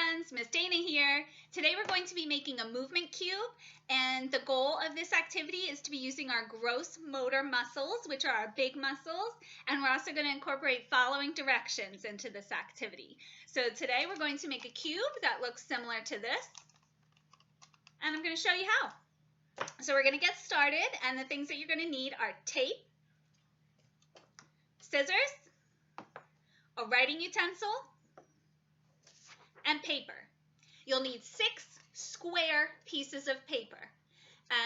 friends, Miss Dana here. Today we're going to be making a movement cube, and the goal of this activity is to be using our gross motor muscles, which are our big muscles, and we're also going to incorporate following directions into this activity. So today we're going to make a cube that looks similar to this, and I'm going to show you how. So we're going to get started, and the things that you're going to need are tape, scissors, a writing utensil, and paper. You'll need 6 square pieces of paper.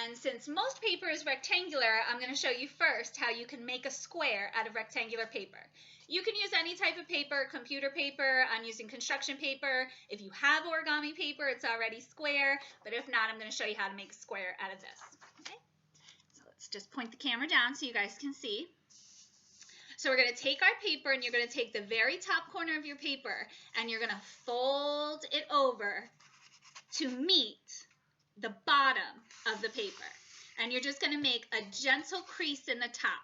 And since most paper is rectangular, I'm going to show you first how you can make a square out of rectangular paper. You can use any type of paper, computer paper, I'm using construction paper. If you have origami paper, it's already square, but if not, I'm going to show you how to make a square out of this. Okay? So let's just point the camera down so you guys can see. So we're going to take our paper, and you're going to take the very top corner of your paper, and you're going to fold it over to meet the bottom of the paper. And you're just going to make a gentle crease in the top.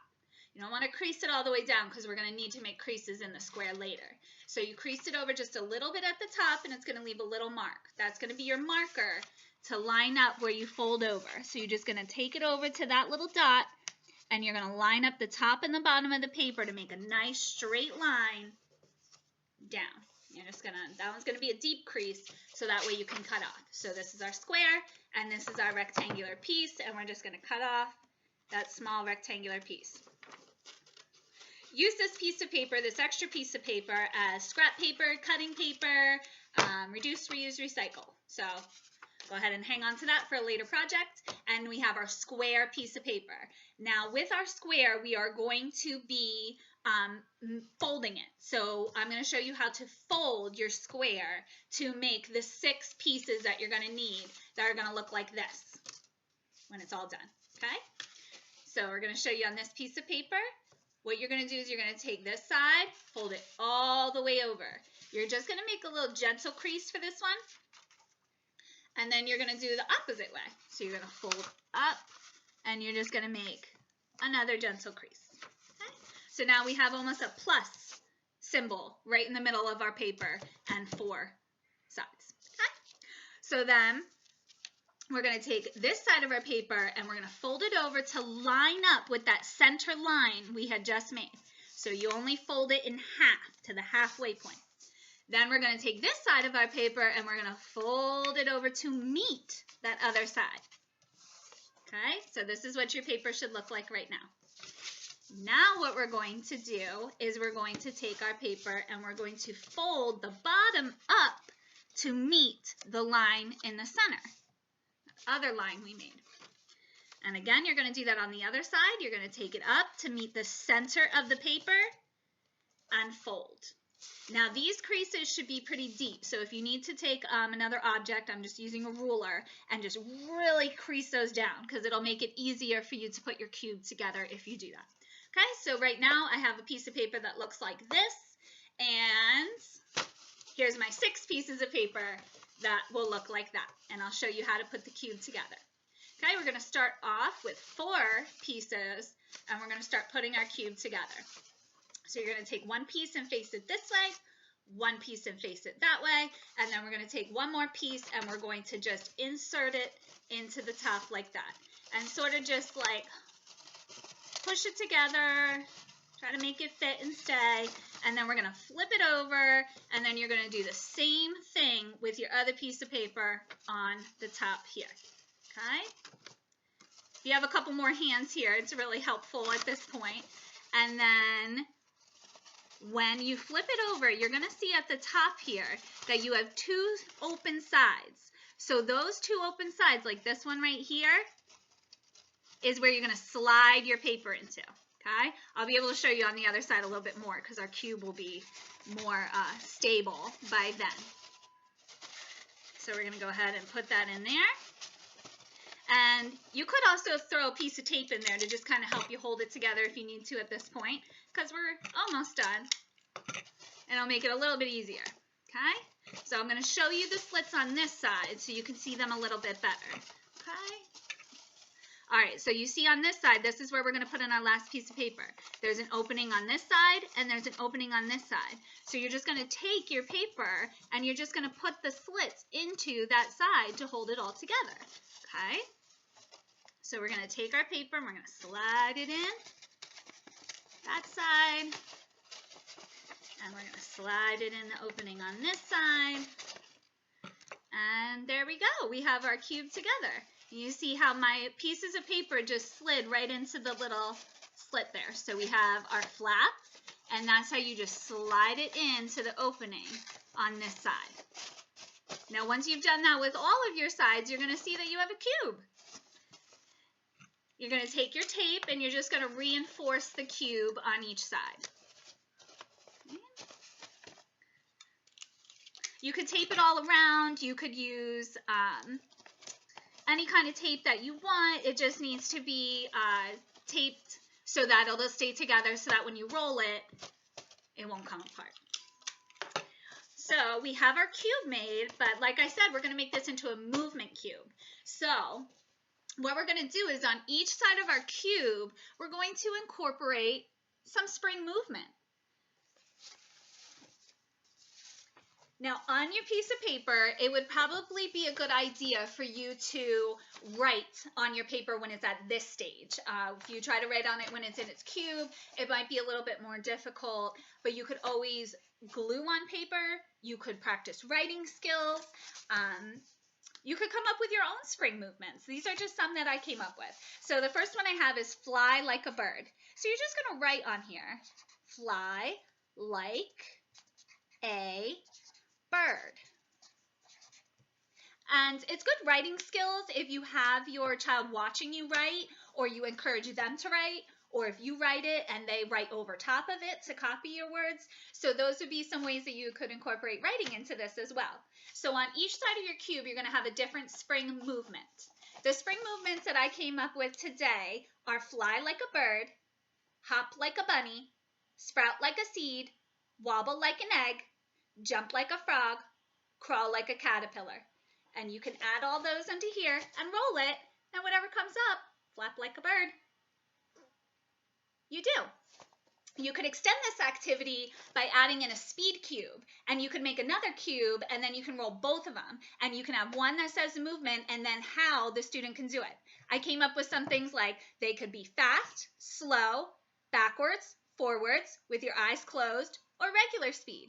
You don't want to crease it all the way down because we're going to need to make creases in the square later. So you crease it over just a little bit at the top, and it's going to leave a little mark. That's going to be your marker to line up where you fold over. So you're just going to take it over to that little dot, and you're going to line up the top and the bottom of the paper to make a nice straight line down. You're just going to, that one's going to be a deep crease, so that way you can cut off. So this is our square, and this is our rectangular piece, and we're just going to cut off that small rectangular piece. Use this piece of paper, this extra piece of paper, as scrap paper, cutting paper, reduce, reuse, recycle. So go ahead and hang on to that for a later project. And we have our square piece of paper. Now with our square, we are going to be folding it. So I'm going to show you how to fold your square to make the 6 pieces that you're going to need that are going to look like this when it's all done. Okay? So we're going to show you on this piece of paper. What you're going to do is you're going to take this side, fold it all the way over. You're just going to make a little gentle crease for this one. And then you're going to do the opposite way. So you're going to fold up, and you're just going to make another gentle crease. Okay? So now we have almost a plus symbol right in the middle of our paper and 4 sides. Okay? So then we're going to take this side of our paper, and we're going to fold it over to line up with that center line we had just made. So you only fold it in half to the halfway point. Then we're going to take this side of our paper, and we're going to fold it over to meet that other side. Okay, so this is what your paper should look like right now. Now what we're going to do is we're going to take our paper, and we're going to fold the bottom up to meet the line in the center, the other line we made. And again, you're going to do that on the other side. You're going to take it up to meet the center of the paper and fold. Now these creases should be pretty deep, so if you need to take another object, I'm just using a ruler, and just really crease those down because it'll make it easier for you to put your cube together if you do that. Okay, so right now I have a piece of paper that looks like this, and here's my 6 pieces of paper that will look like that, and I'll show you how to put the cube together. Okay, we're going to start off with 4 pieces, and we're going to start putting our cube together. So you're going to take one piece and face it this way, one piece and face it that way, and then we're going to take one more piece, and we're going to just insert it into the top like that. And sort of just like push it together, try to make it fit and stay, and then we're going to flip it over, and then you're going to do the same thing with your other piece of paper on the top here. Okay? If you have a couple more hands here, it's really helpful at this point. And then when you flip it over, you're going to see at the top here that you have 2 open sides. So those 2 open sides, like this one right here, is where you're going to slide your paper into. Okay? I'll be able to show you on the other side a little bit more because our cube will be more stable by then. So we're going to go ahead and put that in there. And you could also throw a piece of tape in there to just kind of help you hold it together if you need to at this point, because we're almost done. And it'll make it a little bit easier. Okay? So I'm going to show you the slits on this side so you can see them a little bit better. Okay? All right, so you see on this side, this is where we're going to put in our last piece of paper. There's an opening on this side, and there's an opening on this side. So you're just going to take your paper, and you're just going to put the slits into that side to hold it all together, okay? So we're going to take our paper, and we're going to slide it in that side, and we're going to slide it in the opening on this side, and there we go. We have our cube together. You see how my pieces of paper just slid right into the little slit there. So we have our flap, and that's how you just slide it into the opening on this side. Now, once you've done that with all of your sides, you're going to see that you have a cube. You're going to take your tape, and you're just going to reinforce the cube on each side. You could tape it all around. You could use any kind of tape that you want. It just needs to be taped so that it'll stay together so that when you roll it, it won't come apart. So we have our cube made, but like I said, we're going to make this into a movement cube. So what we're going to do is on each side of our cube, we're going to incorporate some spring movement. Now, on your piece of paper, it would probably be a good idea for you to write on your paper when it's at this stage. If you try to write on it when it's in its cube, it might be a little bit more difficult, but you could always glue on paper. You could practice writing skills. You could come up with your own spring movements. These are just some that I came up with. So the first one I have is fly like a bird. So you're just going to write on here, fly like a bird. And it's good writing skills if you have your child watching you write, or you encourage them to write, or if you write it and they write over top of it to copy your words. So those would be some ways that you could incorporate writing into this as well. So on each side of your cube, you're going to have a different spring movement. The spring movements that I came up with today are fly like a bird, hop like a bunny, sprout like a seed, wobble like an egg, jump like a frog, crawl like a caterpillar. And you can add all those into here and roll it, and whatever comes up, flap like a bird. You do. You could extend this activity by adding in a speed cube, and you can make another cube, and then you can roll both of them, and you can have one that says movement and then how the student can do it. I came up with some things like they could be fast, slow, backwards, forwards, with your eyes closed, or regular speed.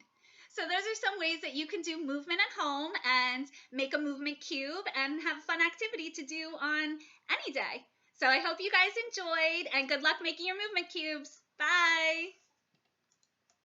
So those are some ways that you can do movement at home and make a movement cube and have a fun activity to do on any day. So I hope you guys enjoyed, and good luck making your movement cubes. Bye!